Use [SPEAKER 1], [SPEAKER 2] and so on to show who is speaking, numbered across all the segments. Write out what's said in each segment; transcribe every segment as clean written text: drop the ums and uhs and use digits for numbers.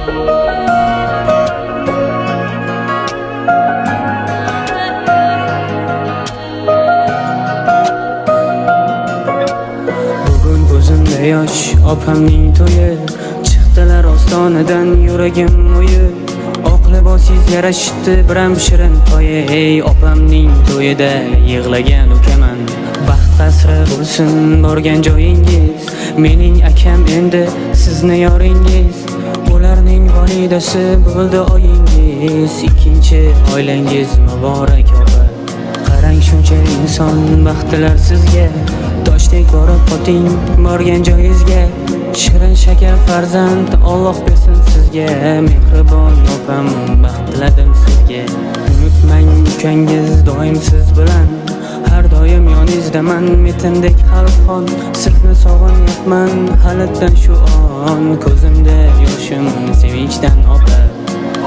[SPEAKER 1] Bugun ko'zimda yosh opamning to'yi, chiqdilar ostonadan yuragim o'yib. Oq libosingiz yarashibdi biram shirin poyi, ey opamning to'yida yig'lagan ukaman. Baxt qasri bo'lsin borgan joyingiz, mening akam endi sizni yoringiz. Ularning volidasi bo'ldi oyingiz, ikkinchi oilangiz muborak opa. Qarang shuncha inson baxtlilar sizga, toshdek borib qoting borgan joyingizga. Shirin shakar farzand Alloh bersin sizga, mehribon opam baxt tiladim sizga. Unutmang ukangiz doim siz bilan, har doim yoningizdaman metindek qalbxon. Sizni sog'inyapman halitdan shu on, ko'zimda yoshim sevinchdan opa.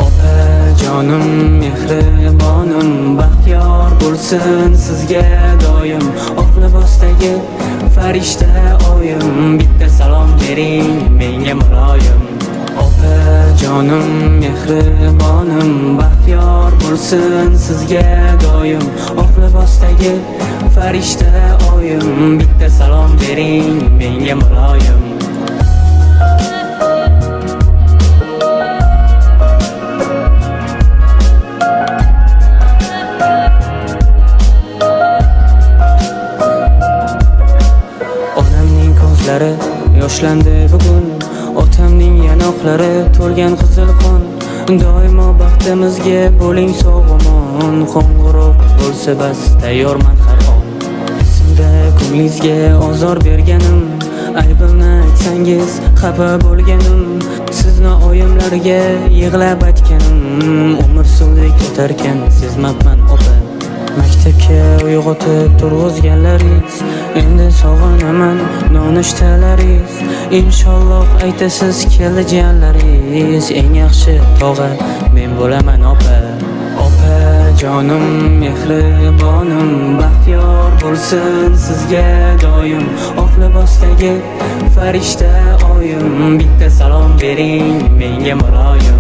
[SPEAKER 1] Opa jonim mehribonim, baxtiyor bo'lsin sizga doim. Oq libosdagi farishta oyim, bitta salom bering menga muloyim. Opa jonim mehribonim, baxtiyor bo'lsin sizga doim. Oq libosdagi farishta oyim, bitta salom bering menga muloyim. Yoshlandi bugun, otamning yanoqlari to'lgan qizil qon. Doimo baxtimizga bo'ling sog'-omon, qo'ng'iroq bo'lsa bas tayyorman har on. Sizda ko'nglingizga ozor berganim, aybimni aytsangiz xafa bo'lganim. Sizni oyimlarga yig'lab aytganim, umr suvdek o'tarkan sezmabman opa. Maktabga uyg'otib turg'izganlaringiz, endi sog'inaman nonushtalaringiz. Inshaalloh aytasiz kelajaklaringiz, eng yaxshi tog'a men bo'laman opa. Opa jonim mehribonim, baxtiyor bo'lsin sizga doim. Oq libosdagi farishta oyim, bitta salom bering menga muloyim.